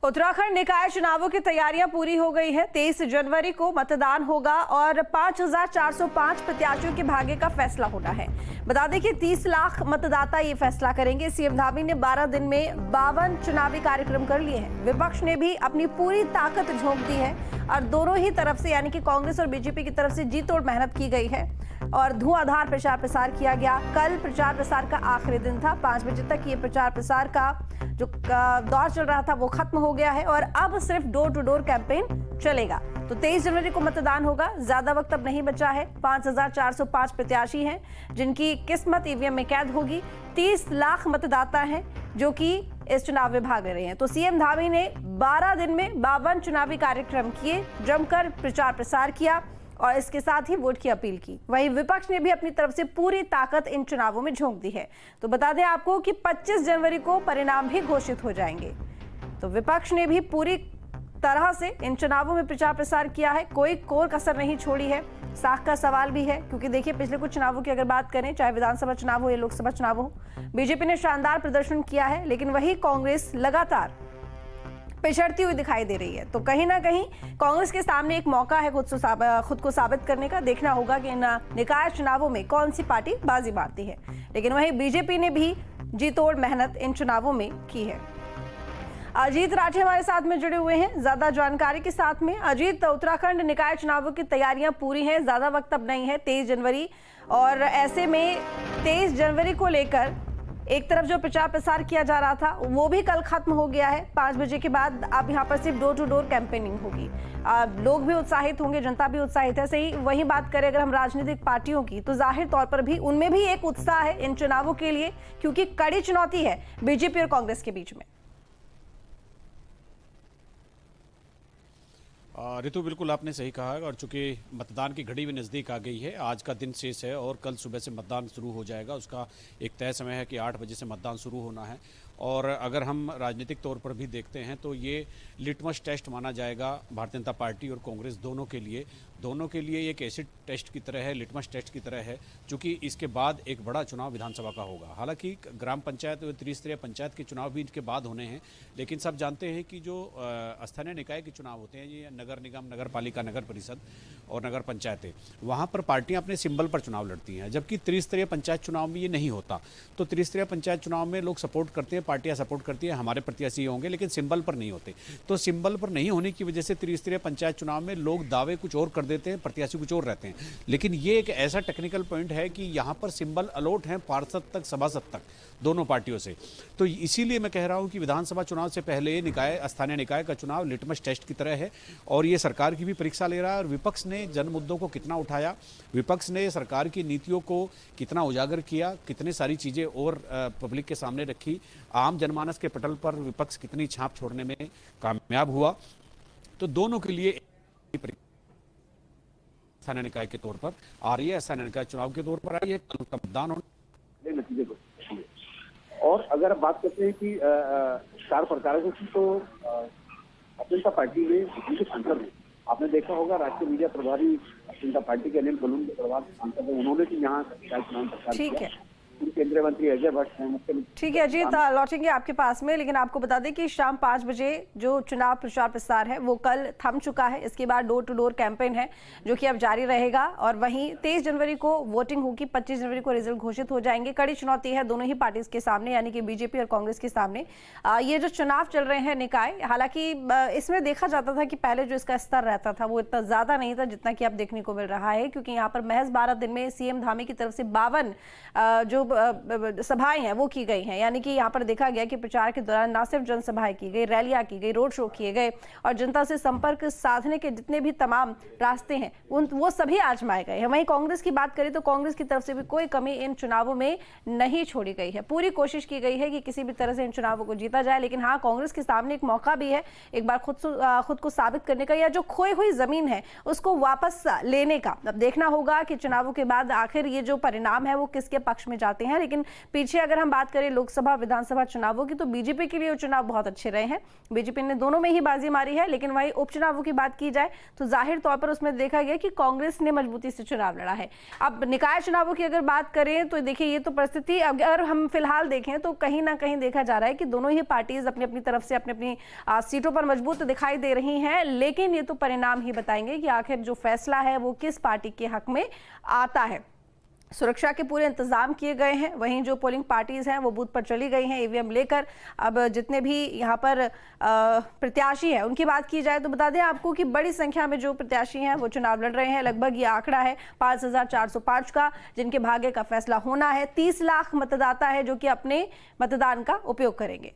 उत्तराखंड निकाय चुनावों की तैयारियां पूरी हो गई है। 23 जनवरी को मतदान होगा और 5,405 प्रत्याशियों के भाग्य का फैसला होना है। बता दें कि 30 लाख मतदाता ये फैसला करेंगे। सीएम धामी ने 12 दिन में 52 चुनावी कार्यक्रम कर लिए हैं। विपक्ष ने भी अपनी पूरी ताकत झोंक दी है और दोनों ही तरफ से यानी कि कांग्रेस और बीजेपी की तरफ से जी तोड़ मेहनत की गई है और धुआंधार प्रचार प्रसार किया गया। कल प्रचार प्रसार का आखिरी दिन था। 5 बजे तक ये प्रचार प्रसार का जो दौर चल रहा था वो खत्म हो गया है और अब सिर्फ डोर टू डोर कैंपेन चलेगा। तो 23 जनवरी को मतदान होगा। ज्यादा वक्त अब नहीं बचा है। 5,405 प्रत्याशी हैं जिनकी किस्मत ईवीएम में कैद होगी। 30 लाख मतदाता हैं जो कि इस चुनाव में भाग रहे हैं। तो सीएम धामी ने 12 दिन में 52 चुनावी कार्यक्रम किए, जमकर प्रचार प्रसार किया और इसके साथ ही वोट की अपील की। वहीं विपक्ष ने भी अपनी तरफ से पूरी ताकत इन चुनावों में झोंक दी है। तो बता दें आपको कि 25 जनवरी को परिणाम भी घोषित हो जाएंगे। तो विपक्ष ने भी पूरी तरह से इन चुनावों में प्रचार प्रसार किया है, कोई कोर कसर नहीं छोड़ी है। साख का सवाल भी है क्योंकि देखिए पिछले कुछ चुनावों की अगर बात करें, चाहे विधानसभा चुनाव हो या लोकसभा चुनाव हो, बीजेपी ने शानदार प्रदर्शन किया है, लेकिन वही कांग्रेस लगातार पिछड़ती हुई दिखाई दे रही है। तो कहीं ना कहीं कांग्रेस के सामने एक मौका है खुद को साबित करने का। देखना होगा कि इन निकाय चुनावों में कौन सी पार्टी बाजी मारती है। लेकिन वहीं बीजेपी ने भी जी तोड़ मेहनत इन चुनावों में की है। अजीत राठे हमारे साथ में जुड़े हुए हैं ज्यादा जानकारी के साथ में। अजीत, उत्तराखंड निकाय चुनावों की तैयारियां पूरी हैं, ज्यादा वक्त अब नहीं है, 23 जनवरी, और ऐसे में 23 जनवरी को लेकर एक तरफ जो प्रचार प्रसार किया जा रहा था वो भी कल खत्म हो गया है। 5 बजे के बाद अब यहाँ पर सिर्फ डोर टू डोर कैंपेनिंग होगी। लोग भी उत्साहित होंगे, जनता भी उत्साहित है। सही वही बात करें अगर हम राजनीतिक पार्टियों की, तो जाहिर तौर पर भी उनमें भी एक उत्साह है इन चुनावों के लिए, क्योंकि कड़ी चुनौती है बीजेपी और कांग्रेस के बीच में। ऋतु, बिल्कुल आपने सही कहा और चूंकि मतदान की घड़ी भी नज़दीक आ गई है, आज का दिन शेष है और कल सुबह से मतदान शुरू हो जाएगा। उसका एक तय समय है कि 8 बजे से मतदान शुरू होना है। और अगर हम राजनीतिक तौर पर भी देखते हैं तो ये लिटमस टेस्ट माना जाएगा भारतीय जनता पार्टी और कांग्रेस दोनों के लिए एक एसिड टेस्ट की तरह है, लिटमस टेस्ट की तरह है, क्योंकि इसके बाद एक बड़ा चुनाव विधानसभा का होगा। हालांकि ग्राम पंचायत और त्रिस्तरीय पंचायत के चुनाव भी इनके बाद होने हैं, लेकिन सब जानते हैं कि जो स्थानीय निकाय के चुनाव होते हैं, ये नगर निगम, नगर पालिका, नगर परिषद और नगर पंचायतें, वहाँ पर पार्टियाँ अपने सिंबल पर चुनाव लड़ती हैं, जबकि त्रिस्तरीय पंचायत चुनाव में ये नहीं होता। तो त्रिस्तरीय पंचायत चुनाव में लोग सपोर्ट करते हैं, पार्टियां सपोर्ट करती है, हमारे प्रत्याशी होंगे, लेकिन सिंबल पर नहीं होते। तो सिंबल पर नहीं होने की वजह से त्रिस्तरीय पंचायत चुनाव में लोग दावे कुछ और कर देते हैं, प्रत्याशी कुछ और रहते हैं। लेकिन ये एक ऐसा टेक्निकल पॉइंट है कि यहाँ पर सिंबल अलॉट हैं पार्षद तक, सभासद तक, दोनों पार्टियों से। तो इसीलिए मैं कह रहा हूँ कि विधानसभा चुनाव से पहले ये निकाय, स्थानीय निकाय का चुनाव लिटमस टेस्ट की तरह है और ये सरकार की भी परीक्षा ले रहा है। और विपक्ष ने जन मुद्दों को कितना उठाया, विपक्ष ने सरकार की नीतियों को कितना उजागर किया, कितनी सारी चीज़ें और पब्लिक के सामने रखी, आम जनमानस के पटल पर विपक्ष कितनी छाप छोड़ने में कामयाब हुआ। तो दोनों के लिए स्थानीय निकाय के तौर पर आ रही है, स्थानीय निकाय चुनाव के तौर पर आ रही है। कल का मतदान होने नतीजे को। और अगर बात करते हैं कि स्टार प्रचारकों की, तो भारतीय जनता पार्टी में जिनके सांसद हैं, आपने देखा होगा राष्ट्रीय मीडिया प्रभारी भारतीय जनता पार्टी के अनिल बलून के प्रभार सांसद है, उन्होंने भी यहाँ चुनाव प्रचार किया। केंद्रीय मंत्री अजय भट्ट हैं। ठीक है अजीत, लौटेंगे आपके पास में, लेकिन आपको बता दें कि शाम 5 बजे जो चुनाव प्रचार प्रसार है वो कल थम चुका है। इसके बाद डोर टू डोर कैंपेन है जो कि अब जारी रहेगा और वहीं 23 जनवरी को वोटिंग होगी, 25 जनवरी को रिजल्ट घोषित हो जाएंगे। कड़ी चुनौती है दोनों ही पार्टीज के सामने, यानी कि बीजेपी और कांग्रेस के सामने ये जो चुनाव चल रहे हैं निकाय। हालांकि इसमें देखा जाता था कि पहले जो इसका स्तर रहता था वो इतना ज्यादा नहीं था जितना कि अब देखने को मिल रहा है, क्योंकि यहाँ पर महज 12 दिन में सीएम धामी की तरफ से 52 जो सभाएं हैं वो की गई हैं। यानी कि यहाँ पर देखा गया कि प्रचार के दौरान न सिर्फ जनसभाएं की गई, रैलियां की गई, रोड शो किए गए और जनता से संपर्क साधने के जितने भी तमाम रास्ते हैं वो सभी आजमाए गए हैं। वहीं कांग्रेस की बात करें तो कांग्रेस की तरफ से भी कोई कमी इन चुनावों में नहीं छोड़ी गई है। पूरी कोशिश की गई है कि किसी भी तरह से इन चुनावों को जीता जाए। लेकिन हाँ, कांग्रेस के सामने एक मौका भी है एक बार खुद को साबित करने का, या जो खोई हुई जमीन है उसको वापस लेने का। अब देखना होगा कि चुनावों के बाद आखिर ये जो परिणाम है वो किसके पक्ष में जाता जाते हैं। लेकिन पीछे अगर हम बात करें लोकसभा विधानसभा चुनावों की, तो बीजेपी के लिए चुनाव बहुत अच्छे रहे हैं। बीजेपी ने दोनों में ही बाजी मारी है। लेकिन वही उपचुनावों की बात की जाए तो जाहिर तौर पर उसमें देखा गया कि कांग्रेस ने मजबूती से चुनाव लड़ा है। अब निकाय चुनावों की अगर बात करें तो देखिए ये तो परिस्थिति अगर हम फिलहाल देखें तो कहीं ना कहीं देखा जा रहा है कि दोनों ही पार्टीज अपनी अपनी तरफ से अपनी अपनी सीटों पर मजबूत दिखाई दे रही हैं। लेकिन ये तो परिणाम ही बताएंगे कि आखिर जो फैसला है वो किस पार्टी के हक में आता है। सुरक्षा के पूरे इंतजाम किए गए हैं। वहीं जो पोलिंग पार्टीज हैं वो बूथ पर चली गई हैं ईवीएम लेकर। अब जितने भी यहाँ पर प्रत्याशी हैं उनकी बात की जाए तो बता दें आपको कि बड़ी संख्या में जो प्रत्याशी हैं वो चुनाव लड़ रहे हैं। लगभग ये आंकड़ा है 5405 का, जिनके भाग्य का फैसला होना है। 30 लाख मतदाता है जो कि अपने मतदान का उपयोग करेंगे।